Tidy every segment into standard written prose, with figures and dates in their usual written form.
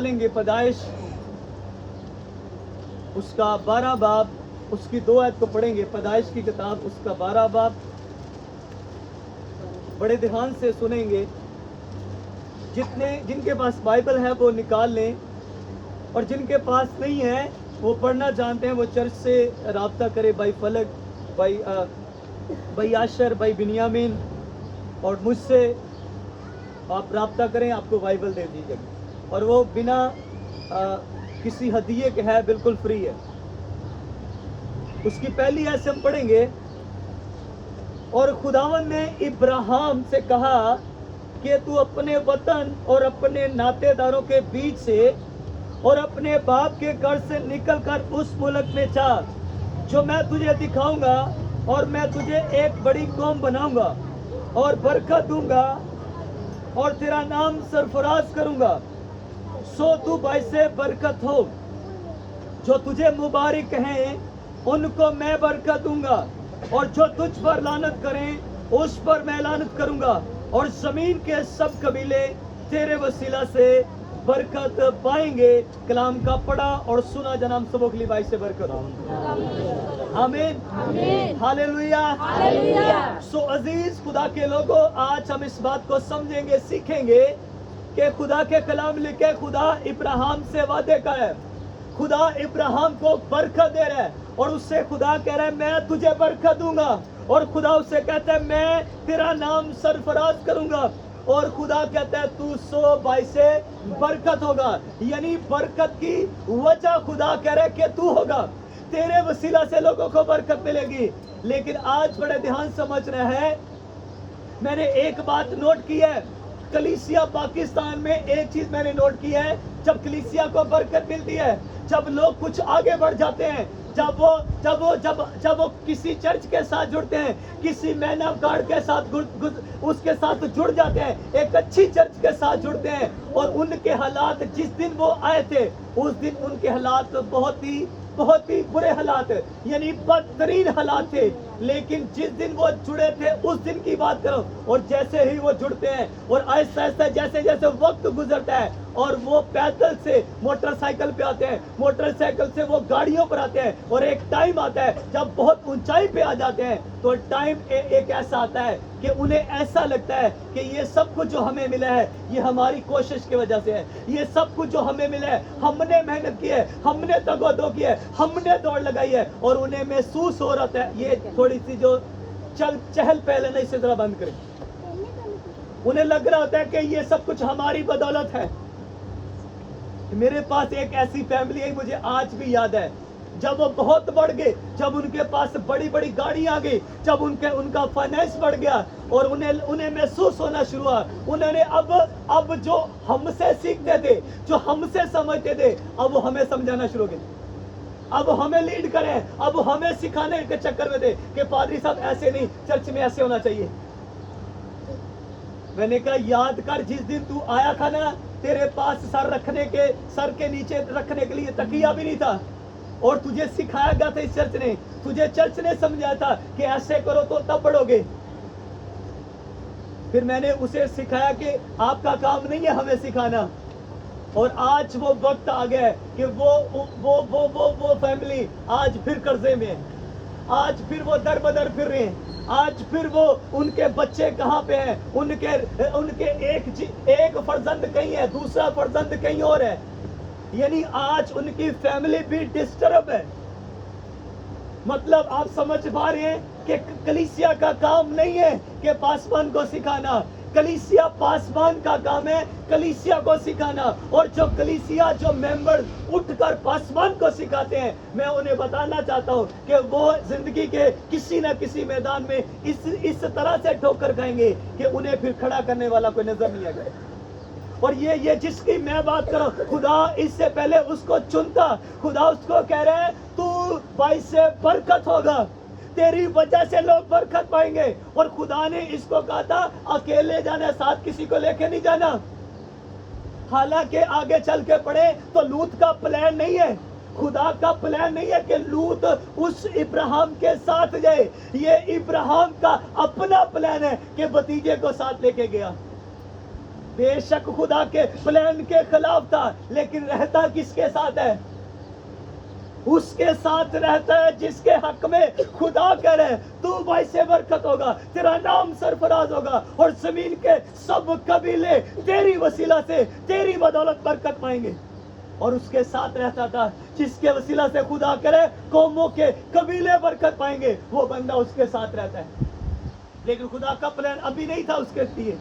لیں گے پیدائش اس کا 12 باب اس کی 2 آیت کو پڑھیں گے. پیدائش کی کتاب اس کا 12 باب بڑے دھیان سے سنیں گے. جن کے پاس بائبل ہے وہ نکال لیں, اور جن کے پاس نہیں ہے وہ پڑھنا جانتے ہیں وہ چرچ سے رابطہ کرے. بھائی فلک, بھائی عاشر, بھائی بنیامین اور مجھ سے آپ رابطہ کریں, آپ کو بائبل دے دی جائے اور وہ بنا کسی ہدیے کے ہے, بالکل فری ہے. اس کی پہلی آیت سے ہم پڑھیں گے. اور خداوند نے ابراہیم سے کہا کہ تو اپنے وطن اور اپنے ناطے داروں کے بیچ سے اور اپنے باپ کے گھر سے نکل کر اس ملک میں جا جو میں تجھے دکھاؤں گا, اور میں تجھے ایک بڑی قوم بناؤں گا اور برکت دوں گا اور تیرا نام سرفراز کروں گا, سو تو باعث برکت ہو. جو تجھے مبارک کہیں ان کو میں برکت دوں گا, اور جو تجھ پر لعنت کریں اس پر میں لعنت کروں گا, اور زمین کے سب قبیلے تیرے وسیلہ سے برکت پائیں گے. کلام کا پڑھا اور سنا جناب سبوں کے لیے باعث سے برکت ہو. آمین, ہاللیلویہ. سو عزیز خدا کے لوگوں, آج ہم اس بات کو سمجھیں گے, سیکھیں گے کہ خدا کے کلام لکھے خدا ابراہیم سے وعدے کا ہے. خدا ابراہیم کو برکت دے رہا ہے, اور اس سے خدا کہہ رہا ہے میں تجھے برکت دوں گا, اور خدا اس سے کہتا ہے میں تیرا نام سرفراز کروں گا, اور خدا کہتا ہے تو سو باعث برکت ہوگا. یعنی برکت کی وجہ خدا کہہ رہا ہے کہ تو ہوگا, تیرے وسیلہ سے لوگوں کو برکت ملے گی. لیکن آج بڑے دھیان سمجھ رہے ہیں, میں نے ایک بات نوٹ کی ہے, کلیسیا پاکستان میں ایک چیز میں نے نوٹ کی ہے, جب کلیسیا کو برکت ملتی ہے, جب لوگ کچھ آگے بڑھ جاتے ہیں, جب وہ کسی چرچ کے ساتھ جڑتے ہیں, کسی مین آف گاڈ کے ساتھ اس کے ساتھ جڑ جاتے ہیں, ایک اچھی چرچ کے ساتھ جڑتے ہیں, اور ان کے حالات جس دن وہ آئے تھے اس دن ان کے حالات بہت ہی برے حالات, یعنی بدترین حالات تھے. لیکن جس دن وہ جڑے تھے اس دن کی بات کرو, اور جیسے ہی وہ جڑتے ہیں اور آہستہ آہستہ جیسے جیسے وقت گزرتا ہے اور وہ پیدل سے موٹر سائیکل پہ آتے ہیں, موٹر سائیکل سے وہ گاڑیوں پر آتے ہیں, اور ایک ٹائم آتا ہے جب بہت اونچائی پہ آ جاتے ہیں تو ٹائم ایک ایسا آتا ہے کہ انہیں ایسا لگتا ہے کہ یہ سب کچھ جو ہمیں ملا ہے یہ ہماری کوشش کی وجہ سے ہے, یہ سب کچھ جو ہمیں ملا ہے ہم نے محنت کی ہے, ہم نے تگ و دو کی ہے, ہم نے دوڑ لگائی ہے. اور انہیں محسوس ہو رہا ہے, یہ تھوڑی سی جو چہل پہل ہے نا اسے ذرا بند کریں, انہیں لگ رہا ہوتا ہے کہ یہ سب کچھ ہماری بدولت ہے. میرے پاس ایک ایسی فیملی ہے, مجھے آج بھی یاد ہے, جب وہ بہت بڑھ گئے, جب ان کے پاس بڑی بڑی گاڑیاں آ گئی, جب ان کا فائنینس بڑھ گیا اور انہیں محسوس ہونا شروع ہوا, انہوں نے اب جو ہم سے سیکھتے تھے, جو ہم سے سمجھتے تھے, اب وہ ہمیں سمجھانا شروع ہو گئے, اب ہمیں لیڈ کریں, اب ہمیں سکھانے کے چکر میں تھے کہ پادری صاحب ایسے نہیں, چرچ میں ایسے ہونا چاہیے. میں نے کہا یاد کر جس دن تو آیا تھا نا, تیرے پاس سر کے نیچے رکھنے کے لیے تکیہ بھی نہیں تھا, اور تجھے سکھایا گیا تھا اس چرچ نے, تجھے چرچ نے سمجھایا تھا کہ ایسے کرو تو تب بڑھو گے. پھر میں نے اسے سکھایا کہ آپ کا کام نہیں ہے ہمیں سکھانا, اور آج وہ وقت آ گیا ہے کہ وہ فیملی آج پھر قرضے میں ہے, آج پھر وہ در بدر پھر رہے ہیں, آج پھر وہ ان کے بچے کہاں پہ ہیں, ان کے ایک فرزند کہیں ہے, دوسرا فرزند کہیں اور ہے, یعنی آج ان کی فیملی بھی ڈسٹرب ہے. مطلب آپ سمجھ پا رہے ہیں کہ کلیسیا کا کام نہیں ہے کہ پاسبان کو سکھانا, کلیسیا پاسبان کا کام ہے کلیسیا کو سکھانا, اور جو کلیسیا جو ممبر اٹھ کر پاسبان کو سکھاتے ہیں, میں انہیں بتانا چاہتا ہوں کہ وہ زندگی کے کسی نہ کسی میدان میں اس طرح سے ٹھوکر کھائیں گے کہ انہیں پھر کھڑا کرنے والا کوئی نظر نہیں آئے گا. اور یہ جس کی میں بات کروں, خدا اس سے پہلے اس کو چنتا, خدا اس کو کہہ رہے ہیں تو باعث برکت ہوگا, تیری وجہ سے لوگ برکت پائیں گے. اور خدا نے اس کو کہا تھا اکیلے جانا, ساتھ کسی کو لے کے نہیں جانا. حالانکہ آگے چل کے پڑھے تو لوط کا پلان نہیں ہے, خدا کا پلان نہیں ہے کہ لوط اس ابراہیم کے ساتھ جائے, یہ ابراہیم کا اپنا پلان ہے کہ بھتیجے کو ساتھ لے کے گیا. बेशक खुदा के प्लान के खिलाफ था, लेकिन रहता किसके साथ है? उसके साथ रहता है जिसके हक में खुदा कह रहे तू भाई से बरकत होगा, तेरा नाम सरफराज होगा और जमीन के सब कबीले तेरी वसीला से, तेरी बदौलत बरकत पाएंगे। और उसके साथ रहता था जिसके वसीला से खुदा करे कौमों के कबीले बरकत पाएंगे, वो बंदा उसके साथ रहता है। लेकिन खुदा का प्लान अभी नहीं था उसके लिए,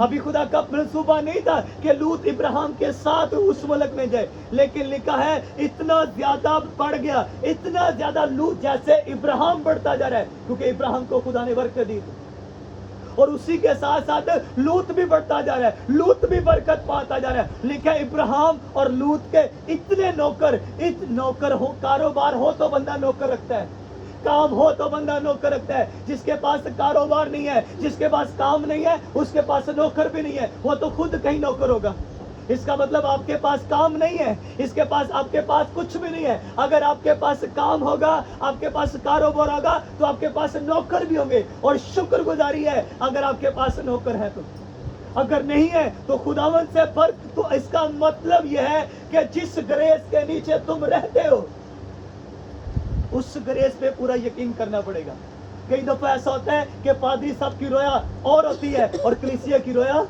अभी खुदा का मंसूबा नहीं था कि लूत इब्राहिम के साथ उस मुल्क में जाए। लेकिन लिखा है इतना ज्यादा बढ़ गया, इतना ज्यादा लूत जैसे इब्राहिम बढ़ता जा रहा है, क्योंकि इब्राहिम को खुदा ने बरकत दी थी, और उसी के साथ साथ लूत भी बढ़ता जा रहा है, लूत भी बरकत पाता जा रहा है। लिखा है इब्राहिम और लूत के इतने नौकर हो, कारोबार हो तो बंदा नौकर रखता है, काम हो तो बंदा नौकर रखता है। जिसके पास कारोबार नहीं है, जिसके पास काम नहीं है, उसके पास नौकर भी नहीं है, वो तो खुद कहीं नौकर होगा। इसका मतलब आपके पास काम नहीं है, इसके पास आपके पास कुछ भी नहीं है। अगर आपके पास काम होगा, आपके पास कारोबार होगा, तो आपके पास नौकर भी होंगे, और शुक्रगुजारी है अगर आपके पास नौकर है तो। अगर नहीं है तो खुदावन से फर्क। तो इसका मतलब यह है कि जिस ग्रेस के नीचे तुम रहते हो उस ग्रेस पे पूरा यकीन करना पड़ेगा। कई दफा ऐसा होता है कि पादरी साहब की रोया और होती है और कलीसिया की रोया,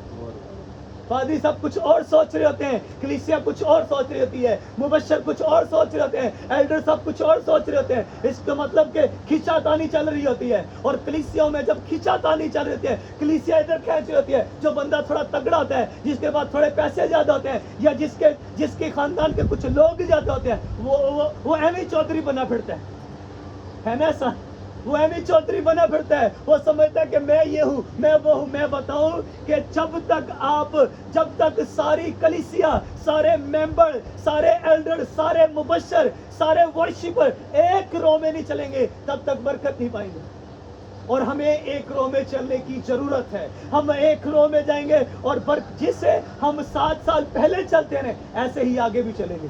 पादरी साहब कुछ और सोच रहे होते हैं, कलीसिया कुछ और सोच रही होती है, मुबशर कुछ और सोच रहे होते हैं, एल्डर साहब कुछ और सोच रहे होते हैं। इसका मतलब कि खींचातानी चल रही होती है, और कलीसियाओं में जब खींचातानी चल रही होती है, कलीसिया इधर खींच रही होती है। जो बंदा थोड़ा तगड़ा होता है, जिसके पास थोड़े पैसे ज्यादा होते हैं, या जिसके खानदान के कुछ लोग ज्यादा होते हैं, वो एमी चौधरी बना फिरता है ना ऐसा? वो एमी चौधरी बना फिरता है। वो समझता है कि मैं ये हूँ, मैं वो हूँ। मैं बताऊं कि जब तक सारी कलीसिया, सारे मेंबर, सारे एल्डर, सारे मुबशर, सारे वर्शिपर एक रो में नहीं चलेंगे, तब तक बरकत नहीं पाएंगे। और हमें एक रो में चलने की जरूरत है। हम एक रो में जाएंगे और जिससे हम 7 साल पहले चलते हैं, ऐसे ही आगे भी चलेंगे।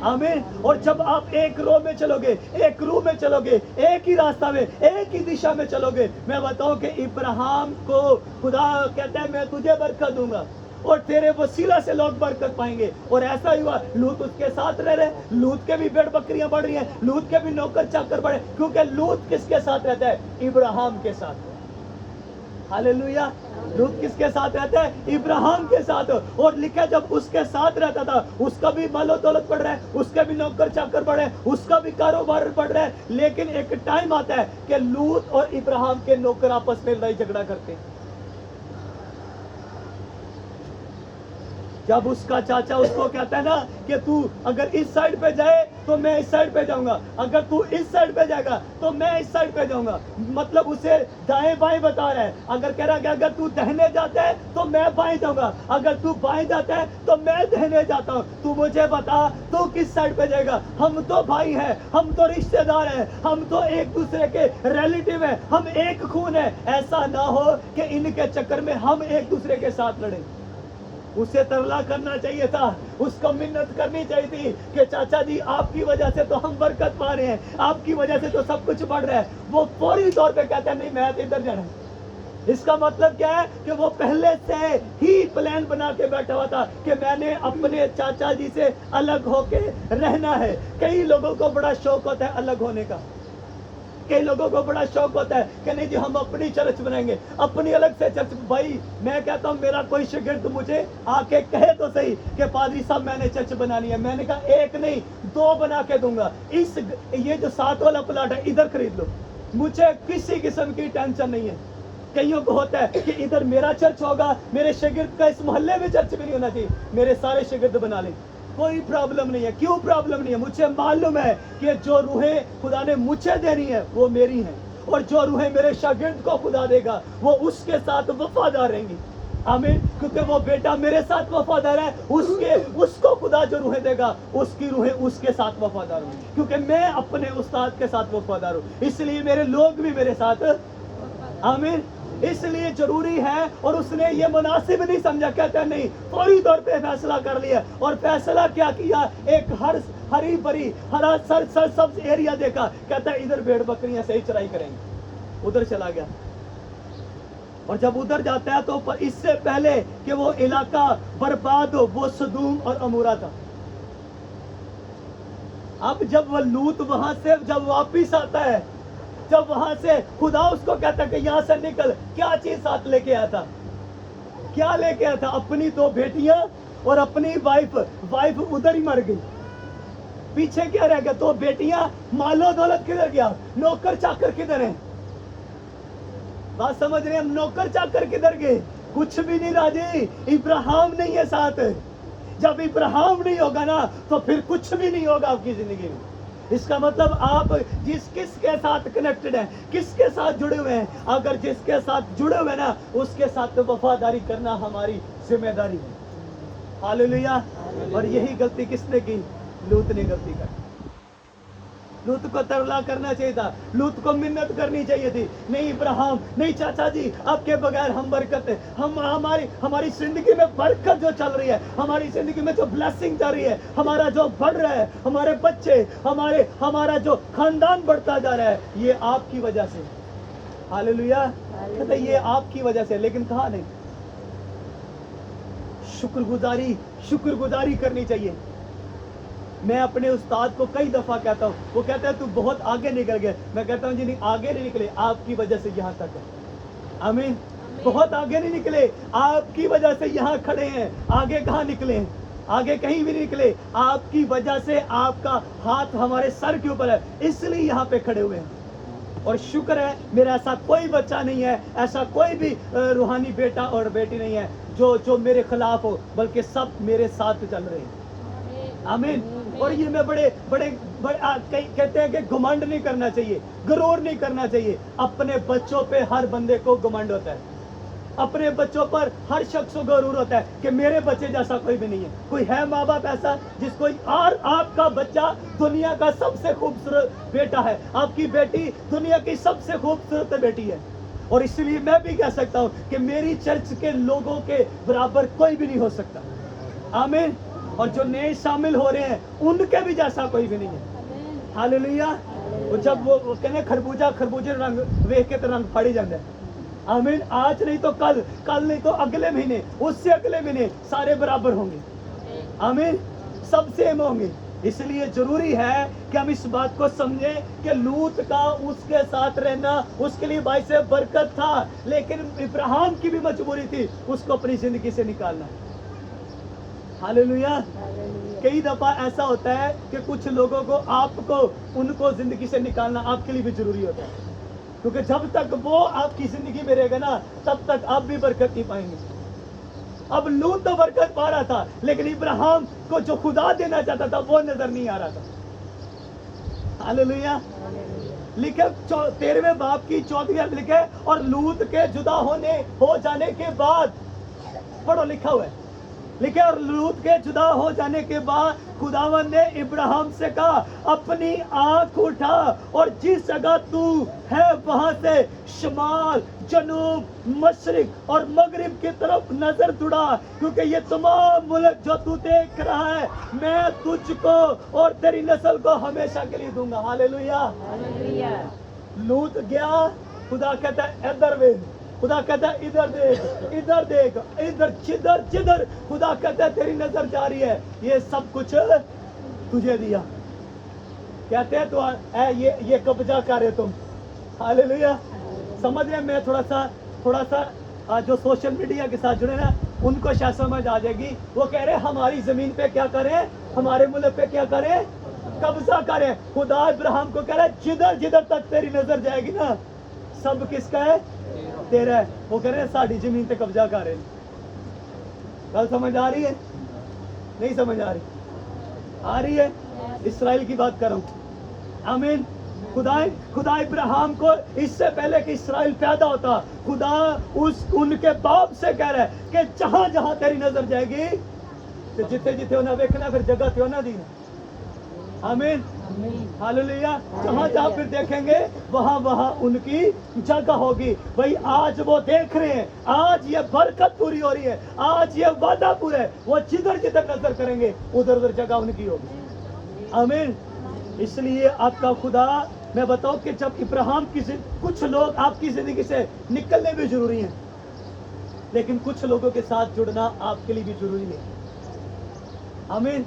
आमीन। और जब आप एक रो में चलोगे, एक रू में चलोगे, एक ही रास्ता में, एक ही दिशा में चलोगे, मैं बताऊं कि इब्राहिम को खुदा कहता है मैं तुझे बरकत दूंगा और तेरे वसीला से लोग बरकत पाएंगे। और ऐसा ही हुआ, लूत उसके साथ रह रहे, लूत के भी भेड़ बकरियां बढ़ रही हैं, लूत के भी नौकर चाकर बढ़े, क्योंकि लूत किसके साथ रहता है? इब्राहिम के साथ। हालेलुया। लूत किसके साथ रहता है? इब्राहिम के साथ। और लिखा जब उसके साथ रहता था, उसका भी मालो दौलत बढ़ रहा है, उसके भी नौकर चाकर बढ़ रहे हैं, उसका भी कारोबार बढ़ रहा है। लेकिन एक टाइम आता है कि लूत और इब्राहिम के नौकर आपस में लड़ाई झगड़ा करते हैं। जब उसका चाचा उसको कहता है ना कि तू अगर इस साइड पे जाए तो मैं इस साइड पे जाऊंगा, अगर तू इस साइड पे जाएगा तो मैं इस साइड पे जाऊंगा, मतलब उसे दाएं बाएं बता रहा है। अगर कह रहा है कि अगर तू दाहिने जाता है तो मैं बाएं जाऊंगा, अगर तू बाएं जाता है तो मैं दाहिने जाता हूँ, तू मुझे बता तू किस साइड पे जाएगा। हम तो भाई हैं, हम तो रिश्तेदार हैं, हम तो एक दूसरे के रिलेटिव हैं, हम एक खून है। ऐसा ना हो कि इनके चक्कर में हम एक दूसरे के साथ लड़ें। उसे तरला करना चाहिए था, उसको मिन्नत करनी चाहिए थी कि चाचा जी आपकी वजह से तो हम बरकत पा रहे हैं, आपकी वजह से तो सब कुछ बढ़ रहा है। वो फौरी तौर पे कहता है नहीं मैं तो इधर जाना है। इसका मतलब क्या है कि वो पहले से ही प्लान बना के बैठा हुआ था कि मैंने अपने चाचा जी से अलग होके रहना है। कई लोगों को बड़ा शौक होता है अलग होने का, कई लोगों को बड़ा शौक होता है कि नहीं जी हम अपनी चर्च बनाएंगे, अपनी अलग से चर्च। भाई मैं कहता हूँ मेरा कोई शागिर्द मुझे आके कहे तो सही कि पादरी साहब मैंने चर्च बनानी है, मैंने कहा एक नहीं 2 बना के दूंगा। ये जो 7 वाला प्लाट है इधर खरीद लो, मुझे किसी किस्म की टेंशन नहीं है। कईयों को होता है कि इधर मेरा चर्च होगा, मेरे शागिर्द का इस मोहल्ले में चर्च भी नहीं होना चाहिए, मेरे सारे शागिर्द बना लें, कोई प्रॉब्लम नहीं है। क्यों प्रॉब्लम नहीं है? मुझे मालूम है कि जो रूहें खुदा ने मुझे देनी है वो मेरी हैं, और जो रूहें मेरे शागिर्द को खुदा देगा वो उसके साथ वफादार रहेंगी। आमीन। क्योंकि वो बेटा मेरे साथ वफादार है, उसको खुदा जो रूहें देगा उसकी रूहें उसके साथ वफादार होंगी, क्योंकि मैं अपने उस्ताद के साथ वफादार हूँ, इसलिए मेरे लोग भी मेरे साथ। आमीन। इसलिए जरूरी है, और उसने ये मुनासिब नहीं समझा, कहता नहीं फौरी तौर पे फैसला कर लिया। और फैसला क्या किया? एक हरी भरी हरा सर सब्ज एरिया देखा, कहता है इधर भेड़ बकरियां सही चराई करेंगे, उधर चला गया। और जब उधर जाता है तो इससे पहले कि वो इलाका बर्बाद हो, वो सदूम और अमूरा था। अब जब वो लूत वहां से जब वापिस आता है, जब वहां से खुदा उसको कहता है कि यहाँ से निकल, क्या चीज साथ लेके आया था? क्या लेके आया था? अपनी 2 बेटियां और अपनी वाइफ उधर ही मर गई। पीछे क्या रह गया? 2 बेटियां, मालो दौलत किधर गया? नौकर चाकर किधर है? बात समझ रहे हैं? हम नौकर चाकर किधर गए? कुछ भी नहीं राजी। इब्राहिम नहीं है साथ। जब इब्राहिम नहीं होगा ना तो फिर कुछ भी नहीं होगा आपकी जिंदगी में। इसका मतलब आप किसके साथ कनेक्टेड हैं, किसके साथ जुड़े हुए हैं? अगर जिसके साथ जुड़े हुए ना, उसके साथ तो वफादारी करना हमारी जिम्मेदारी है। हालेलुया। और यही गलती किसने की? लूत ने गलती कर। लूत को तरला करना चाहिए था, लूत को मिन्नत करनी चाहिए थी। नहीं इब्राहिम, नहीं चाचा जी, आपके बगैर हम बरकत है, हम हमारी जिंदगी में बरकत जो चल रही है, हमारी जिंदगी में जो ब्लेसिंग चल रही है, हमारा जो बढ़ रहा है, हमारे बच्चे, हमारा जो खानदान बढ़ता जा रहा है, ये आपकी वजह से। हालेलुया। कहते ये आपकी वजह से। लेकिन कहा नहीं, शुक्रगुजारी करनी चाहिए। मैं अपने उस्ताद को कई दफा कहता हूँ, वो कहता है तू बहुत आगे निकल गया। मैं कहता हूँ जी नहीं, आगे नहीं निकले, आपकी वजह से यहाँ तक है। आमीन। बहुत आगे नहीं निकले, आपकी वजह से यहाँ खड़े हैं। आगे कहाँ निकले हैं? आगे कहीं भी नहीं निकले, आपकी वजह से। आपका हाथ हमारे सर के ऊपर है, इसलिए यहाँ पे खड़े हुए हैं। और शुक्र है मेरा ऐसा कोई बच्चा नहीं है, ऐसा कोई भी रूहानी बेटा और बेटी नहीं है जो मेरे खिलाफ हो, बल्कि सब मेरे साथ चल रहे हैं। आमीन। और ये मैं बड़े कहते हैं कि घमंड नहीं करना चाहिए, गरूर नहीं करना चाहिए। अपने बच्चों पे हर बंदे को घमंड होता है, अपने बच्चों पर हर शख्स को गरूर होता है कि मेरे बच्चे जैसा कोई भी नहीं है। कोई है माँ बाप ऐसा जिसको, और आपका बच्चा दुनिया का सबसे खूबसूरत बेटा है, आपकी बेटी दुनिया की सबसे खूबसूरत बेटी है। और इसलिए मैं भी कह सकता हूँ कि मेरी चर्च के लोगों के बराबर कोई भी नहीं हो सकता। आमीन। और जो नए शामिल हो रहे हैं उनके भी जैसा कोई भी नहीं है। हालेलुया। जब वो कहने खरबूजे रंग वेख के तो रंग फाड़ी जाता है। आमीन। आज नहीं तो कल नहीं तो अगले महीने, उससे अगले महीने सारे बराबर होंगे। आमीन। सब सेम होंगे। इसलिए जरूरी है कि हम इस बात को समझें कि लूत का उसके साथ रहना उसके लिए बाइस बरकत था, लेकिन इब्राहिम की भी मजबूरी थी उसको अपनी जिंदगी से निकालना। हालेलुया। कई दफा ऐसा होता है कि कुछ लोगों को उनको जिंदगी से निकालना आपके लिए भी जरूरी होता है, क्योंकि जब तक वो आपकी जिंदगी में रहेगा ना, तब तक आप भी बरकत नहीं पाएंगे। अब लूत तो बरकत पा रहा था, लेकिन इब्राहिम को जो खुदा देना चाहता था वो नजर नहीं आ रहा था। हालेलुया। लिखे 13वें बाब की 14वीं आयत लिखे, और लूत के जुदा हो जाने के बाद, पढ़ो, लिखा हुआ है, लिखे, और लूत के जुदा हो जाने के बाद खुदावन ने इब्राहिम से कहा, अपनी आंख उठा और जिस जगह तू है वहां से शमाल, जनूब, मशरिक और मगरिब की तरफ नजर दुड़ा, क्योंकि ये तमाम मुल्क जो तू देख रहा है मैं तुझको और तेरी नस्ल को हमेशा के लिए दूंगा। हालेलुया। लूत गया, खुदा कहता है इधर देख, खुदा कहता है इधर देख, इधर देख, इधर, जिधर जिधर खुदा कहता है तेरी नजर जा रही है, ये सब कुछ तुझे दिया। कहते हैं तो ये कब्जा कर रहे तुम। हालेलुया। समझ रहे? मैं थोड़ा सा जो सोशल मीडिया के साथ जुड़े ना, उनको शायद समझ आ जाएगी। वो कह रहे हमारी जमीन पे क्या करें, हमारे मुल्क पे क्या करें, कब्जा करें। खुदा इब्राहिम को कह रहा है जिधर जिधर तक तेरी नजर जाएगी ना, सब किसका है, तेरा है। वो कह रहे हैं साड़ी जमीन पे कब्जा कर रहे। कल समझ आ रही है? नहीं समझ आ रही है? इस्राएल की बात कर रहा हूं। आमीन। खुदा इब्राहिम को इससे पहले कि इस्राएल पैदा होता, खुदा उनके बाप से कह रहा है कि जहां जहां तेरी नजर जाएगी, तो जिथे जिथे उन्हें देखना फिर जगह ते उन्हें दी। आमीन। हालेलुया। जहां जहां फिर देखेंगे वहां वहां उनकी जगह होगी। भाई आज वो देख रहे हैं, आज ये बरकत पूरी हो रही है, आज ये वादा पूरा है। वो जिधर जिधर नजर करेंगे उधर उधर जगह उनकी होगी। आमीन। इसलिए आपका खुदा, मैं बताऊं कि जब इब्राहिम की कुछ लोग आपकी जिंदगी से निकलने भी जरूरी हैं। लेकिन कुछ लोगों के साथ जुड़ना आपके लिए भी जरूरी है। आमीन।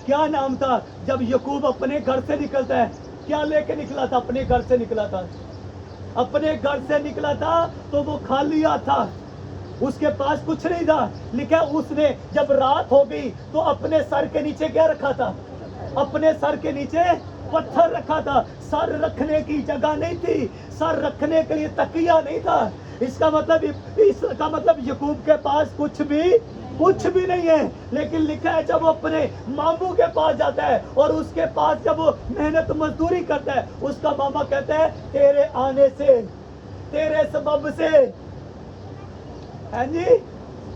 क्या नाम था जब याकूब अपने घर से निकलता है, क्या लेके निकला था? अपने घर से निकला था, अपने घर से निकला था तो वो खाली हाथ था, उसके पास कुछ नहीं था। लिखा उसने जब रात हो गई तो अपने सर के नीचे क्या रखा था? अपने सर के नीचे पत्थर रखा था। सर रखने की जगह नहीं थी, सर रखने के लिए तकिया नहीं था। इसका मतलब याकूब के पास कुछ भी नहीं है। लेकिन लिखा है जब वो अपने मामू के पास जाता है और उसके पास जब वो मेहनत मजदूरी करता है, उसका मामा कहता है तेरे आने से, तेरे सबब से। हैं जी,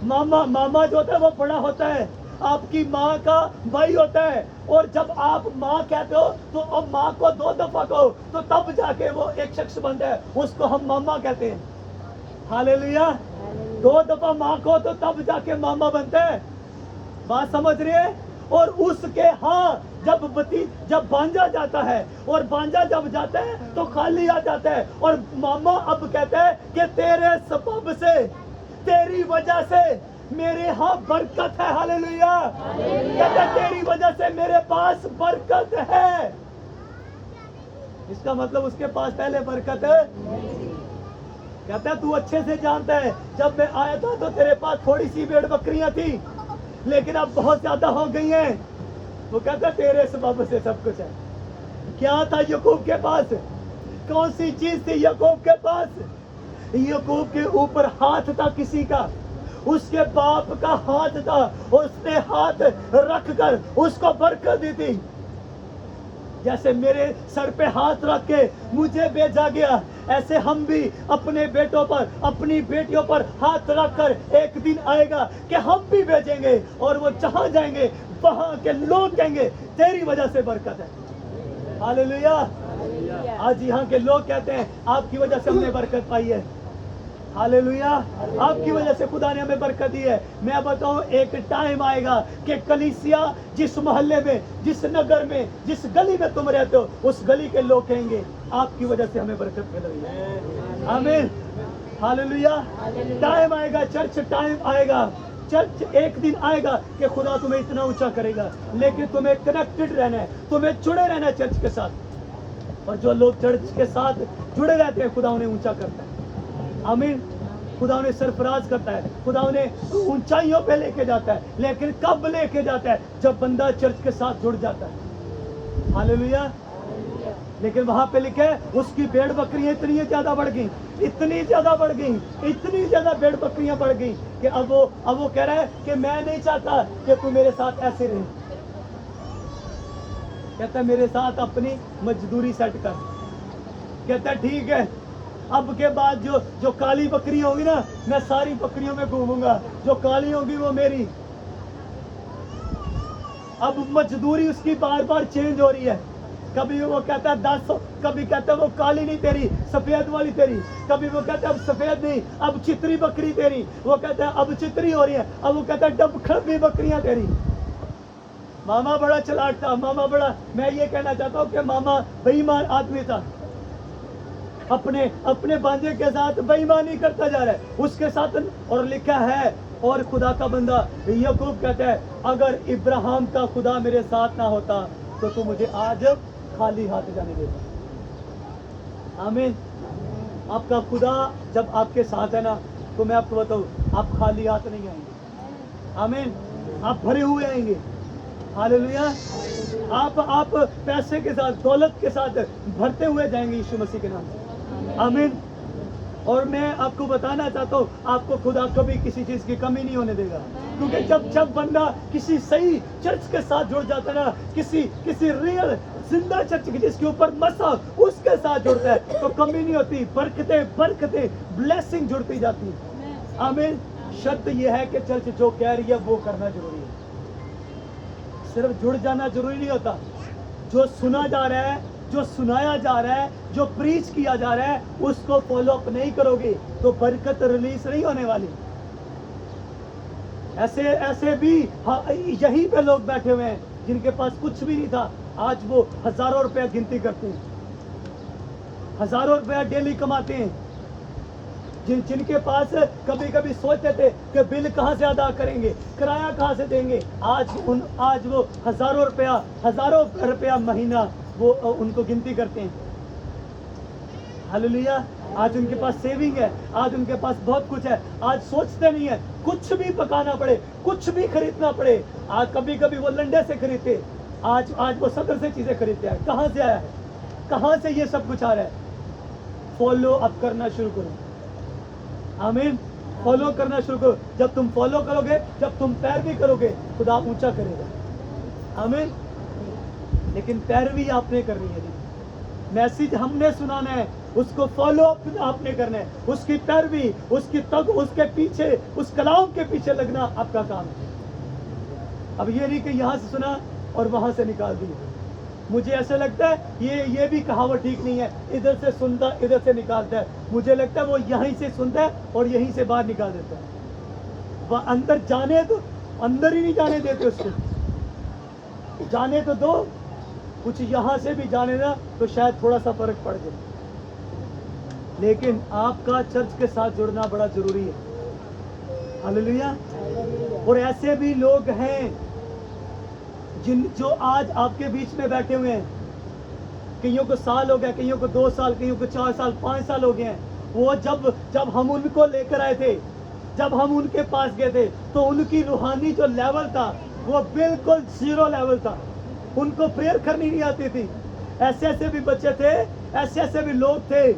मामा जो होता है वो बड़ा होता है, आपकी माँ का भाई होता है। और जब आप माँ कहते हो तो अब माँ को 2 दफा कहो तो तब जाके वो एक शख्स बनता है, उसको हम मामा कहते हैं। हालेलुया। 2 दफा माँ को तो तब जाके मामा बनता है। बात समझ रही है? और उसके जब भांजा जाता है, और भांजा जब जाता है तो खाली आ जाता है, और मामा अब कहता है कि तेरे सबब से, तेरी वजह से मेरे यहाँ बरकत है। हालेलुया। कहता है तेरी वजह से मेरे पास बरकत है। इसका मतलब उसके पास पहले बरकत है। कहता है तू अच्छे से जानता है जब मैं आया था तो तेरे पास थोड़ी सी भेड़ बकरियां थी, लेकिन अब बहुत ज्यादा हो गई हैं। वो कहता है तेरे सबब से सब कुछ है। क्या था याकूब के पास? कौन सी चीज थी याकूब के पास? याकूब के ऊपर हाथ था किसी का, उसके बाप का हाथ था, उसने हाथ रख कर उसको बरकत दी थी। जैसे मेरे सर पे हाथ रख के मुझे भेजा गया, ऐसे हम भी अपने बेटों पर, अपनी बेटियों पर हाथ रख कर एक दिन आएगा कि हम भी भेजेंगे, और वो जहां जाएंगे वहां के लोग कहेंगे तेरी वजह से बरकत है। हालेलुया। आज यहाँ के लोग कहते हैं आपकी वजह से हमने बरकत पाई है। हालेलुया। आपकी वजह से खुदा ने हमें बरकत दी है। मैं बताऊं एक टाइम आएगा कि कलीसिया जिस मोहल्ले में, जिस नगर में, जिस गली में तुम रहते हो, उस गली के लोग कहेंगे आपकी वजह से हमें बरकत मिल रही है। आमीन। हालेलुया। टाइम आएगा, चर्च टाइम आएगा, चर्च एक दिन आएगा कि खुदा तुम्हें इतना ऊंचा करेगा, लेकिन तुम्हें कनेक्टेड रहना है, तुम्हें जुड़े रहना है चर्च के साथ। और जो लोग चर्च के साथ जुड़े रहते हैं खुदा उन्हें ऊंचा करता है। आमीन। खुदा उन्हें सरफराज करता है, खुदा उन्हें ऊंचाइयों पे लेके जाता है। लेकिन कब लेके जाता है? जब बंदा चर्च के साथ जुड़ जाता है। हालेलुया। लेकिन वहां पे लिखे उसकी भेड़ बकरियां इतनी ज्यादा बढ़ गई, इतनी ज्यादा बढ़ गई, इतनी ज्यादा भेड़ बकरियां बढ़ गई कि अब वो कह रहा है कि मैं नहीं चाहता कि तू मेरे साथ ऐसे रहे। कहता है मेरे साथ अपनी मजदूरी सेट कर। कहता है ठीक है, अब के बाद जो काली बकरी होगी ना, मैं सारी बकरियों में घूमूंगा, जो काली होगी वो मेरी। अब मजदूरी उसकी बार बार चेंज हो रही है। कभी वो कहता है 10, कभी कहता है वो काली नहीं तेरी, सफेद वाली तेरी। कभी वो कहता है अब सफेद नहीं, अब चितरी बकरी तेरी। वो कहता है अब चितरी हो रही है, अब वो कहता है डबखड़बी बकरियां तेरी। मामा बड़ा चलाक था, मामा बड़ा, मैं ये कहना चाहता हूँ कि मामा बेईमान आदमी था, अपने बांझे के साथ बेईमानी करता जा रहा है उसके साथ। और लिखा है, और खुदा का बंदा याकूब कहता है अगर इब्राहिम का खुदा मेरे साथ ना होता तो तू मुझे आज खाली हाथ जाने देता। आमीन। आपका खुदा जब आपके साथ है ना, तो मैं आपको बताऊं आप खाली हाथ नहीं आएंगे। आमीन। आप भरे हुए आएंगे। हालेलुया। आप पैसे के साथ, दौलत के साथ भरते हुए जाएंगे यीशु मसीह के नाम से। आमीन। और मैं आपको बताना चाहता हूँ आपको खुदा कभी किसी चीज की कमी नहीं होने देगा, क्योंकि जब बंदा किसी सही चर्च के साथ जुड़ जाता है ना, किसी रियल जिंदा चर्च की जिसके ऊपर मसा उसके साथ जुड़ता है, तो कमी नहीं होती, बरकतें ब्लेसिंग जुड़ती जाती है। आमीन। शर्त यह है कि चर्च जो कह रही है वो करना जरूरी है। सिर्फ जुड़ जाना जरूरी नहीं होता। जो सुना जा रहा है, जो सुनाया जा रहा है, जो प्रीच किया जा रहा है, उसको फॉलो अप नहीं करोगे तो बरकत रिलीज नहीं होने वाली। ऐसे भी यहीं पे लोग बैठे हुए हैं जिनके पास कुछ भी नहीं था, आज वो हजारों रुपया गिनती करते हैं, हजारों रुपया डेली कमाते हैं। जिनके पास कभी कभी सोचते थे कि बिल कहाँ से अदा करेंगे, किराया कहाँ से देंगे, आज वो हजारों रुपया महीना वो उनको गिनती करते हैं। हालेलुया। आज उनके पास सेविंग है, आज उनके पास बहुत कुछ है, आज सोचते नहीं है कुछ भी पकाना पड़े, कुछ भी खरीदना पड़े। आज कभी कभी वो लंडे से खरीदते, आज वो सदर से चीजें खरीदते हैं। कहाँ से आया है, कहाँ से ये सब कुछ आ रहा है? फॉलो अप करना शुरू करो। आमीन। फॉलो करना शुरू करो। जब तुम फॉलो करोगे, जब तुम पैरवी करोगे, खुदा ऊंचा करेगा। आमीन। लेकिन पैरवी आपने करनी है। मैसेज हमने सुनाना है, उसको फॉलो अप आपने करना है, उसकी पैरवी, उसके पीछे, उस कलाम के पीछे लगना आपका काम है। अब ये नहीं कि यहाँ से सुना और वहां से निकाल दिया। मुझे ऐसा लगता है ये भी कहावत ठीक नहीं है, इधर से सुनता इधर से निकालता है। मुझे लगता है वो यहीं से सुनता है और यहीं से बाहर निकाल देता है। वह अंदर जाने तो, अंदर ही नहीं जाने देते उसको। जाने तो दो, कुछ यहाँ से भी जाने ना तो शायद थोड़ा सा फर्क पड़ जाए। लेकिन आपका चर्च के साथ जुड़ना बड़ा जरूरी है। हालेलुया। और ऐसे भी लोग हैं जो आज आपके बीच में बैठे हुए हैं। कईयों को साल हो गया, कईयों को 2 साल, कईयों को 4 साल, 5 साल हो गए हैं। वो जब हम उनको लेकर आए थे, जब हम उनके पास गए थे, तो उनकी रूहानी जो लेवल था वो बिल्कुल 0 लेवल था। उनको प्रेयर करनी नहीं आती थी। ऐसे भी बच्चे थे, ऐसे भी लोग थे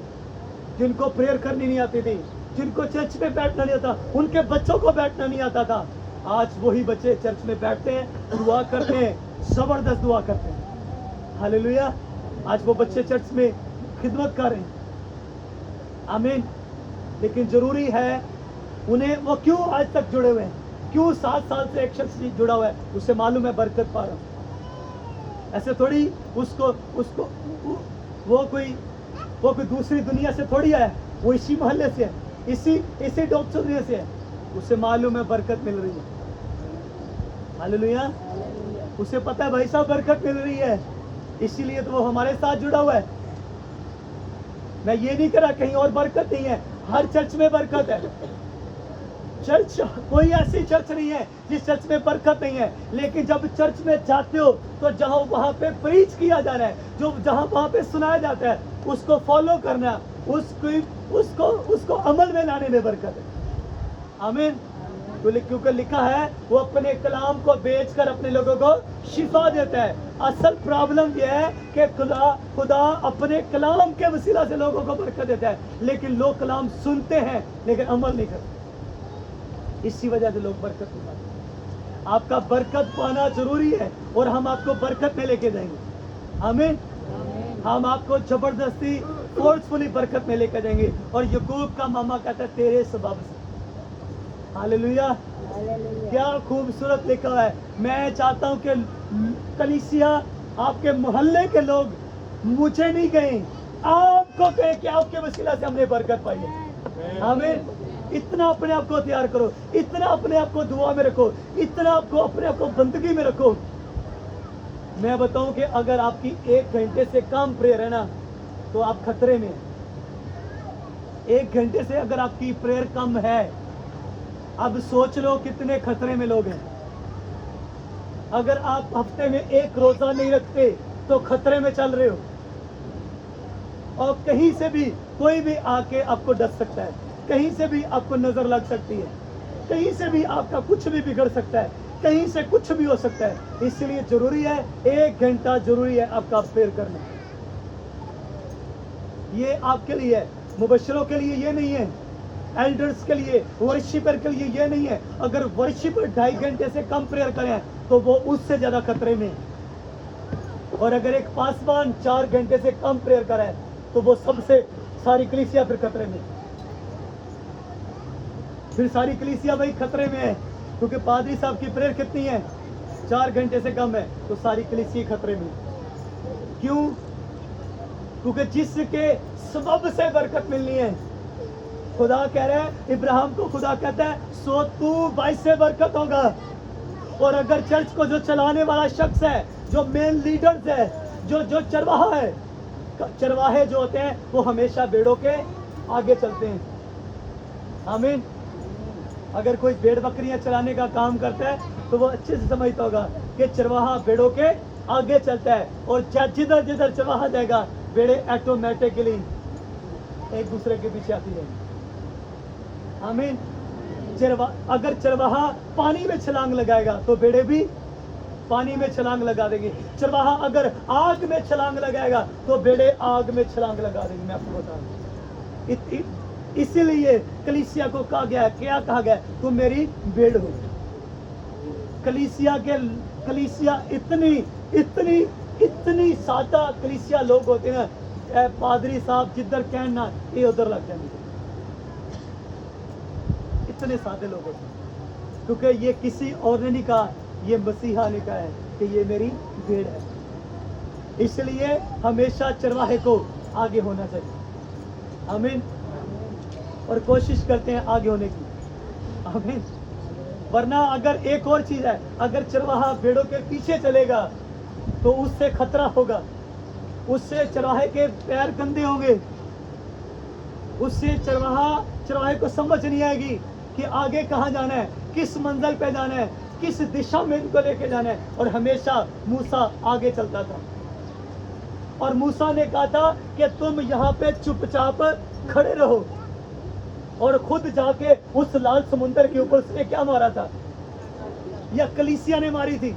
जिनको प्रेयर करनी नहीं आती थी, जिनको चर्च में बैठना नहीं आता, उनके बच्चों को बैठना नहीं आता था। आज वही बच्चे चर्च में बैठते हैं, दुआ करते हैं, जबरदस्त दुआ करते हैं। हालेलुया। आज वो बच्चे चर्च में खिदमत कर रहे हैं। आमीन। लेकिन जरूरी है उन्हें, वो क्यों आज तक जुड़े हुए हैं, क्यों 7 साल से एक शख्स जुड़ा हुआ है, उसे मालूम है बरकत पा रहा हूं। ऐसे थोड़ी उसको वो कोई दूसरी दुनिया से थोड़ी आया, वो इसी मोहल्ले से है, इसी डॉक्टर से है, उसे मालूम है बरकत मिल रही है। हालेलुया। उसे पता है भाई साहब बरकत मिल रही है, इसीलिए तो वो हमारे साथ जुड़ा हुआ है। मैं ये नहीं कह रहा कहीं और बरकत नहीं है, हर चर्च में बरकत है। चर्च, कोई ऐसी चर्च नहीं है जिस चर्च में बरकत नहीं है। लेकिन जब चर्च में जाते हो तो जहां वहां पे प्रीच किया जा रहा है, जो जहां वहां पे सुनाया जाता है, उसको फॉलो करना, उसको अमल में लाने में बरकत है। आमीन। क्योंकि लिखा है वो अपने कलाम को बेचकर अपने लोगों को शिफा देता है। असल प्रॉब्लम यह है कि खुदा अपने कलाम के वसीला से लोगों को बरकत देता है, लेकिन लोग कलाम सुनते हैं लेकिन अमल नहीं करते। इसी वजह से लोग बरकत नहीं पाते। आपका बरकत पाना जरूरी है और हम आपको बरकत में लेके जाएंगे। आमीन। हम आपको जबरदस्ती फोर्सफुली बरकत में लेकर जाएंगे। और याकूब का मामा कहता है तेरे सबब से। हालेलुया। क्या खूबसूरत लिखा है। मैं चाहता हूं कि कलीसिया, आपके मोहल्ले के लोग मुझे नहीं कहें, आपको कहें कि आपके वसीला से हमने बरकत पाई है। हमें इतना अपने आप को तैयार करो, इतना अपने आप को दुआ में रखो, इतना आपको अपने आप को बंदगी में रखो। मैं बताऊं कि अगर आपकी 1 घंटे से कम प्रेयर है ना तो आप खतरे में। 1 घंटे से अगर आपकी प्रेयर कम है, अब सोच लो कितने खतरे में लोग हैं। अगर आप हफ्ते में 1 रोजा नहीं रखते तो खतरे में चल रहे हो। और कहीं से भी कोई भी आके आपको डस सकता है, कहीं से भी आपको नजर लग सकती है, कहीं से भी आपका कुछ भी बिगड़ सकता है, कहीं से कुछ भी हो सकता है। इसलिए जरूरी है 1 घंटा जरूरी है आपका प्रेयर करना। ये आपके लिए है, मुबश्शिरों के लिए ये नहीं है, एल्डर्स के लिए, वर्शिपर के लिए ये नहीं है। अगर वर्शिपर 2.5 घंटे से कम प्रेयर करें तो वो उससे ज्यादा खतरे में। और अगर एक पासवान 4 घंटे से कम प्रेयर करे तो वो सबसे, सारी कलीसिया फिर खतरे में। फिर सारी कलीसिया भाई खतरे में है, क्योंकि पादरी साहब की प्रेयर कितनी है, 4 घंटे से कम है, तो सारी कलीसिया खतरे में। क्यों? क्योंकि जिसके सबब से बरकत मिलनी है। खुदा कह रहा है, इब्राहिम को खुदा कहता है सो तू 22 से बरकत होगा। और अगर चर्च को जो चलाने वाला शख्स है, जो मेन लीडर्स है, जो चरवाहा है, चरवाहे जो होते हैं वो हमेशा भेड़ों के आगे चलते हैं। आमीन। अगर कोई भेड़ बकरियां चलाने का काम करता है तो वो अच्छे से समझता होगा कि चरवाहा भेड़ों के आगे चलता है, और जिधर जिधर चरवाहा जाएगा भेड़े ऑटोमेटिकली एक दूसरे के पीछे आती है। आमीन। अगर चरवाहा पानी में छलांग लगाएगा तो भेड़े भी पानी में छलांग लगा देंगे। चरवाहा अगर आग में छलांग लगाएगा तो भेड़े आग में छलांग लगा देंगे। मैं आपको बता रहा हूं, इसीलिए कलीसिया को कहा गया है, क्या कहा गया है, तुम मेरी भेड़ हो। कलीसिया इतनी इतनी इतनी सादा कलीसिया लोग होते हैं, पादरी साहब जिधर कहना ये उधर लग जाएंगे, इतने सादे लोग होते हैं, क्योंकि ये किसी और ने नहीं कहा, ये मसीहा ने कहा है कि ये मेरी भेड़ है। इसलिए हमेशा चरवाहे को आगे होना चाहिए। आमीन। और कोशिश करते हैं आगे होने की। आमीन। वरना अगर एक और चीज है, अगर चरवाहा भेड़ों के पीछे चलेगा तो उससे खतरा होगा, उससे चरवाहे के पैर गंदे होंगे, उससे चरवाहे को समझ नहीं आएगी कि आगे कहाँ जाना है, किस मंजिल पे जाना है, किस दिशा में इनको लेके जाना है। और हमेशा मूसा आगे चलता था, और मूसा ने कहा था कि तुम यहाँ पे चुपचाप खड़े रहो, और खुद जाके उस लाल समुंदर के ऊपर उसने क्या मारा था, या कलीसिया ने मारी थी।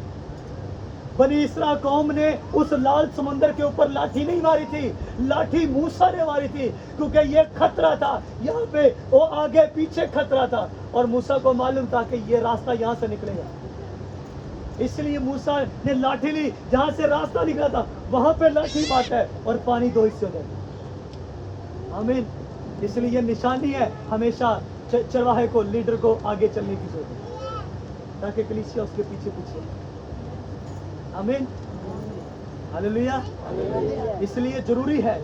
बनी इस्राएल कौम ने उस लाल समुंदर के ऊपर लाठी नहीं मारी थी, लाठी मूसा ने मारी थी, क्योंकि ये खतरा था, यहाँ पे वो आगे पीछे खतरा था, और मूसा को मालूम था कि ये रास्ता यहाँ से निकलेगा। इसलिए मूसा ने लाठी ली, जहाँ से रास्ता निकला था वहां पे लाठी मारता है और पानी दो हिस्से हो जाता है। आमीन। इसलिए ये निशानी है हमेशा चरवाहे को, लीडर को आगे चलने की जरूरत है, ताकि कलीसिया उसके पीछे पीछे। आमीन। हालेलुया। इसलिए जरूरी है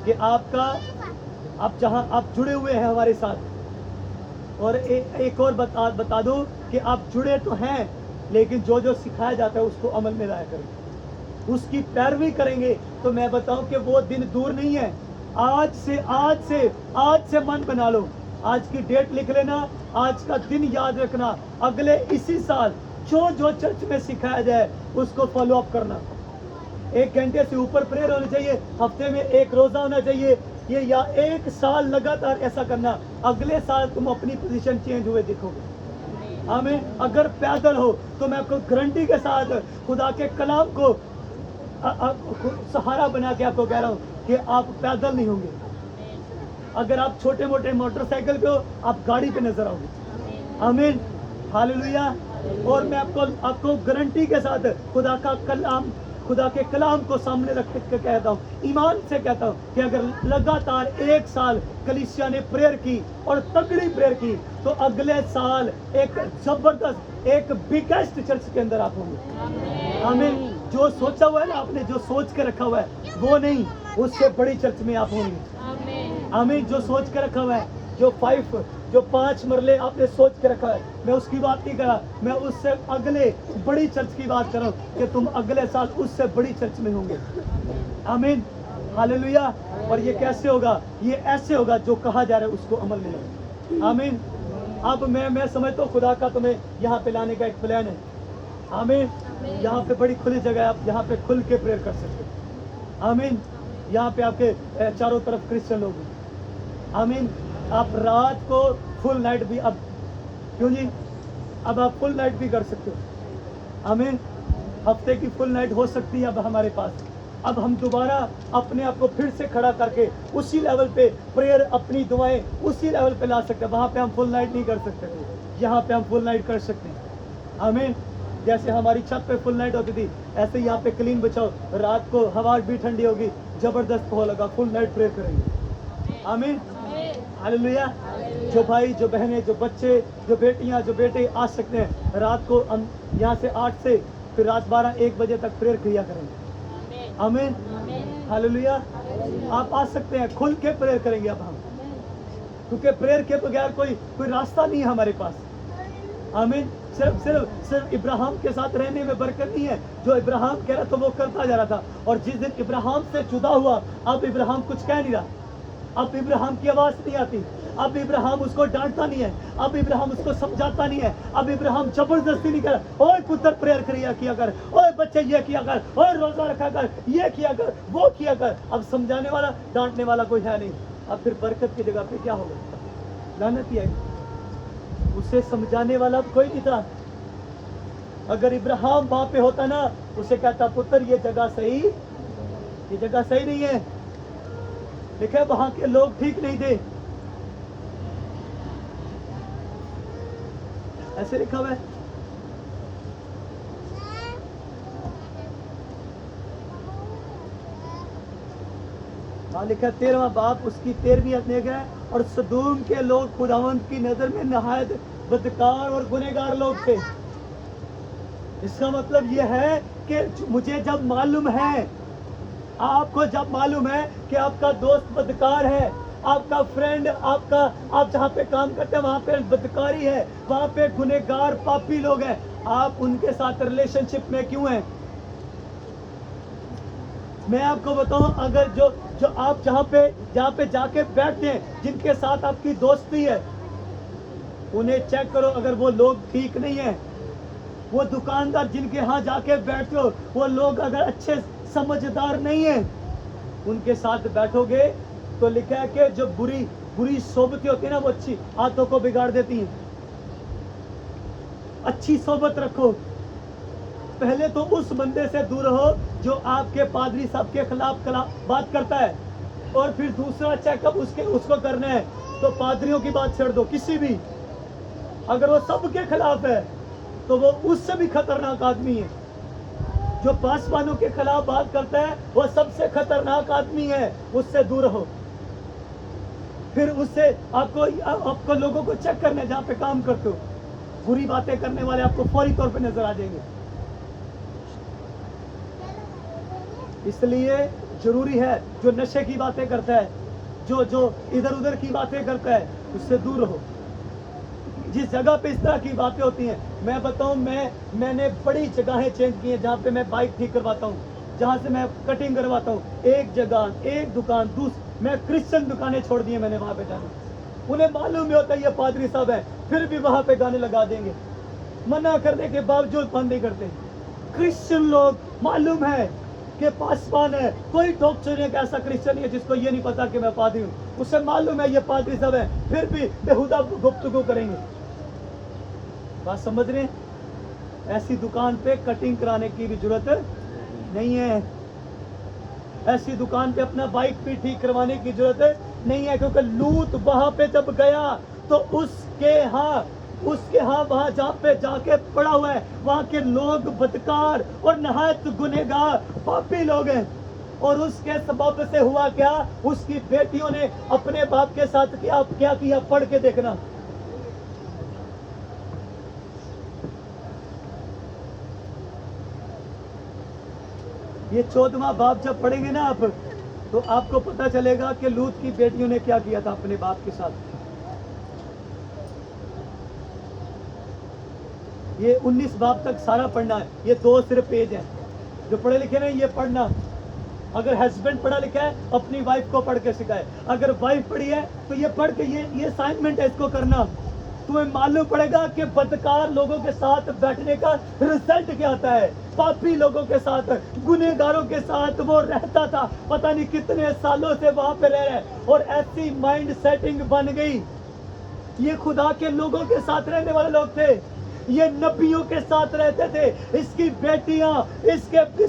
कि आप जहां आप जुड़े हुए हैं हमारे साथ, और एक और बता दो कि आप जुड़े तो हैं, लेकिन जो जो सिखाया जाता है उसको अमल में लाया करें, उसकी पैरवी करेंगे, तो मैं बताऊं कि वो दिन दूर नहीं है। आज से मन बना लो, आज की डेट लिख लेना, आज का दिन याद रखना, अगले इसी साल जो जो चर्च में सिखाया जाए उसको फॉलो अप करना। 1 घंटे से ऊपर प्रेयर होनी चाहिए, हफ्ते में 1 रोजा होना चाहिए, ये या 1 साल लगातार ऐसा करना। अगले साल तुम अपनी पोजीशन चेंज हुए दिखोगे। आमीन। अगर पैदल हो तो मैं आपको गारंटी के साथ खुदा के कलाम को सहारा बना के आपको कह रहा हूँ कि आप पैदल नहीं होंगे। अगर आप छोटे मोटे मोटरसाइकिल पे हो, आप गाड़ी पे नजर आओगे। आमीन। हालेलुया। और मैं आपको गारंटी के साथ खुदा के कलाम को सामने रख के कहता हूँ, ईमान से कहता हूँ कि अगर लगातार 1 साल कलीसिया ने प्रेयर की और तगड़ी प्रेयर की, तो अगले साल एक जबरदस्त, एक बिगेस्ट चर्च के अंदर आप होंगे। आमीन। जो सोचा हुआ है ना आपने, जो सोच के रखा हुआ है वो नहीं, उससे बड़ी चर्च में आप होंगे। आमीन। जो सोच के रखा हुआ है, जो 5 मरले आपने सोच के रखा है, मैं उसकी बात नहीं कर रहा, मैं उससे अगले बड़ी चर्च की बात कर रहा हूँ कि तुम अगले साल उससे बड़ी चर्च में होंगे। आमीन। हालेलुया। और ये कैसे होगा? ये ऐसे होगा जो कहा जा रहा है उसको अमल में लाओ। आमीन। अब मैं समझता हूँ खुदा का तुम्हें यहाँ पे लाने का एक प्लान है। आमीन। यहाँ पे बड़ी खुली जगह है, आप यहाँ पे खुल के प्रेयर कर सकते हो। आमीन। यहाँ पे आपके चारों तरफ क्रिश्चियन लोग हैं। आमीन। आप रात को फुल नाइट भी, अब क्यों जी, अब आप फुल नाइट भी कर सकते हो। आमीन। हफ्ते की फुल नाइट हो सकती है अब हमारे पास। अब हम दोबारा अपने आप को फिर से खड़ा करके उसी लेवल पे प्रेयर, अपनी दुआएं उसी लेवल पे ला सकते हैं। वहाँ पे हम फुल नाइट नहीं कर सकते थे, यहाँ पे हम फुल नाइट कर सकते हैं। आमीन। जैसे हमारी छत पे फुल नाइट होती थी, ऐसे यहाँ पे क्लीन बचाओ, रात को हवा भी ठंडी होगी, जबरदस्त हो लगा, फुल नाइट प्रेयर करेंगे। आमीन। हालेलुया। जो भाई, जो बहनें, जो बच्चे, जो बेटियां, जो बेटे आ सकते हैं, रात को हम यहाँ से 8 से फिर रात 12-1 बजे तक प्रेयर किया करेंगे। आमीन। हालेलुया। आप आ सकते हैं, खुल के प्रेयर करेंगे अब हम, क्योंकि प्रेयर के बगैर कोई रास्ता नहीं है हमारे पास। आमीन। सिर्फ इब्राहिम के साथ रहने में बरकत नहीं है। जो इब्राहिम कह रहा था वो करता जा रहा था, और जिस दिन इब्राहिम से जुदा हुआ, अब इब्राहिम कुछ कह नहीं रहा, अब इब्राहिम की आवाज नहीं आती, اب ابراہم اس کو ڈانٹتا نہیں ہے, اب ابراہم اس کو سمجھاتا نہیں ہے, اب ابراہم زبردستی نہیں کر, اوے پتر پریئر کیا کر, اوے بچے یہ کیا کر, اوے روزہ رکھا کر, یہ کیا کر, وہ کیا کر. اب سمجھانے والا ڈانٹنے والا کوئی ہے نہیں. اب پھر برکت کی جگہ پہ کیا ہوگا؟ لعنت ہی آئے گی. اسے سمجھانے والا کوئی نہیں تھا. اگر ابراہیم وہاں پہ ہوتا نا, اسے کہتا پتر یہ جگہ صحیح نہیں ہے. دیکھیں وہاں کے لوگ ٹھیک نہیں تھے. ایسے لکھا ہوا ہے. ہاں لکھا 13واں باب اس کی 13ویں آیت میں گئے, اور سدوم کے لوگ خداوند کی نظر میں نہایت بدکار اور گنہگار لوگ تھے. اس کا مطلب یہ ہے کہ مجھے جب معلوم ہے, آپ کو جب معلوم ہے کہ آپ کا دوست بدکار ہے, آپ کا فرینڈ, آپ جہاں پہ کام کرتے ہیں وہاں پہ بدکاری ہے, وہاں پہ گنہگار پاپی لوگ ہیں, آپ ان کے ساتھ ریلیشن شپ میں کیوں ہیں؟ میں آپ کو بتاؤں, اگر جو آپ جہاں پہ جا کے بیٹھتے ہیں, جن کے ساتھ آپ کی دوستی ہے, انہیں چیک کرو. اگر وہ لوگ ٹھیک نہیں ہیں, وہ دکاندار جن کے ہاں جا کے بیٹھتے ہو, وہ لوگ اگر اچھے سمجھدار نہیں ہیں, ان کے ساتھ بیٹھو گے تو لکھا ہے کہ جو بری صحبتیں ہوتی ہیں نا, وہ اچھی ہاتھوں کو بگاڑ دیتی ہیں. اچھی صحبت رکھو. پہلے تو اس بندے سے دور رہو جو آپ کے پادری صاحب کے خلاف بات کرتا ہے, اور پھر دوسرا چیک اپ اس کو کرنا ہے تو پادریوں کی بات چھوڑ دو. کسی بھی اگر وہ سب کے خلاف ہے تو وہ اس سے بھی خطرناک آدمی ہے. جو پاسبانوں کے خلاف بات کرتا ہے وہ سب سے خطرناک آدمی ہے, اس سے دور رہو. پھر اس سے آپ کو لوگوں کو چیک کرنا ہے جہاں پہ کام کرتے ہو. بری باتیں کرنے والے آپ کو فوری طور پہ نظر آ جائیں گے. اس لیے ضروری ہے جو نشے کی باتیں کرتا ہے, جو ادھر ادھر کی باتیں کرتا ہے, اس سے دور رہو. جس جگہ پہ اس طرح کی باتیں ہوتی ہیں, میں بتاؤں, میں نے بڑی جگہیں چینج کی ہیں جہاں پہ میں بائک ٹھیک کرواتا ہوں, جہاں سے میں کٹنگ کرواتا ہوں. ایک جگہ ایک دکان میں کرسچن دکانیں چھوڑ دی ہیں میں نے وہاں پہ جانا. انہیں معلوم نہیں ہوتا یہ پادری صاحب ہے, پھر بھی وہاں پہ گانے لگا دیں گے, منع کرنے کے باوجود بند نہیں کرتے. کرسچن لوگ معلوم ہے کہ پاسبان ہے, کوئی ڈاکٹر ایک ایسا کرسچن نہیں ہے جس کو یہ نہیں پتا کہ میں پادری ہوں. اسے معلوم ہے یہ پادری صاحب ہے, پھر بھی بےہودہ گفتگو کریں گے. بات سمجھ رہے ہیں؟ ایسی دکان پہ کٹنگ کرانے کی بھی ضرورت نہیں ہے. ایسی دکان پہ اپنا بائک بھی ٹھیک کروانے کی ضرورت نہیں ہے, کیونکہ لوط وہاں پہ جب گیا تو اس کے ہاں وہاں جہاں پہ جا کے پڑا ہوا ہے, وہاں کے لوگ بدکار اور نہایت گنہگار پاپی لوگ ہیں. اور اس کے سبب سے ہوا کیا, اس کی بیٹیوں نے اپنے باپ کے ساتھ کیا کیا, پڑھ کے دیکھنا. یہ 14واں باب جب پڑھیں گے نا آپ, تو آپ کو پتہ چلے گا کہ لوط کی بیٹیوں نے کیا کیا تھا اپنے باپ کے ساتھ. یہ 19 باب تک سارا پڑھنا ہے. یہ 2 صرف پیج ہیں. جو پڑھے لکھے ہیں یہ پڑھنا. اگر ہسبینڈ پڑھا لکھا ہے اپنی وائف کو پڑھ کے سکھائے. اگر وائف پڑھی ہے تو یہ پڑھ کے یہ اسائنمنٹ ہے, اس کو کرنا. تمہیں معلوم پڑے گا کہ بدکار لوگوں کے ساتھ بیٹھنے کا رزلٹ کیا آتا ہے. پاپی لوگوں کے ساتھ, گنہگاروں کے ساتھ وہ رہتا تھا, پتہ نہیں کتنے سالوں سے وہاں پہ رہ رہے, اور ایسی مائنڈ سیٹنگ بن گئی. یہ خدا کے لوگوں کے ساتھ رہنے والے لوگ تھے, یہ نبیوں کے ساتھ رہتے تھے. اس کی بیٹیاں, اس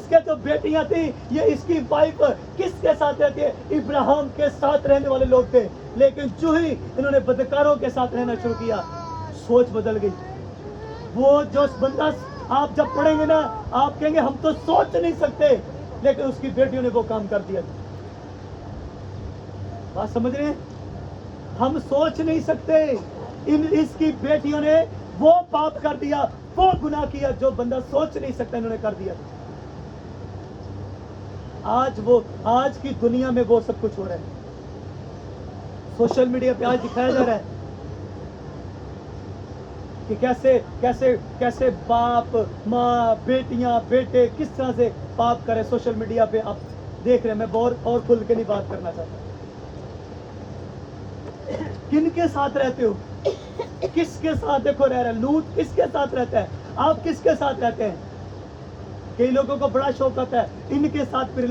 کے جو بیٹیاں تھیں, یہ اس کی وائف کس کے ساتھ رہتی ہے؟ ابراہیم کے ساتھ رہنے والے لوگ تھے. لیکن جو ہی انہوں نے بدکاروں کے ساتھ رہنا شروع کیا, سوچ بدل گئی. وہ جو بندہ آپ جب پڑھیں گے نا, آپ کہیں گے ہم تو سوچ نہیں سکتے, لیکن اس کی بیٹیوں نے وہ کام کر دیا. بات سمجھ رہے ہیں؟ ہم سوچ نہیں سکتے, اس کی بیٹیوں نے وہ پاپ کر دیا, وہ گناہ کیا جو بندہ سوچ نہیں سکتا, انہوں نے کر دیا. آج کی دنیا میں وہ سب کچھ ہو رہا ہے. سوشل میڈیا پہ آج دکھایا جا رہا ہے کہ کیسے باپ, ماں, بیٹیاں, بیٹے کس طرح سے پاپ کرے. سوشل میڈیا پہ آپ دیکھ رہے ہیں. میں اور کھل کے نہیں بات کرنا چاہتا. کن کے ساتھ رہتے ہو؟ کس کے ساتھ دیکھو رہ رہے ہیں؟ لوط کس کے ساتھ رہتا ہے؟ آپ کس کے ساتھ رہتے ہیں؟ کئی لوگوں کو بڑا شوق ہوتا ہے ان کے ساتھ پھر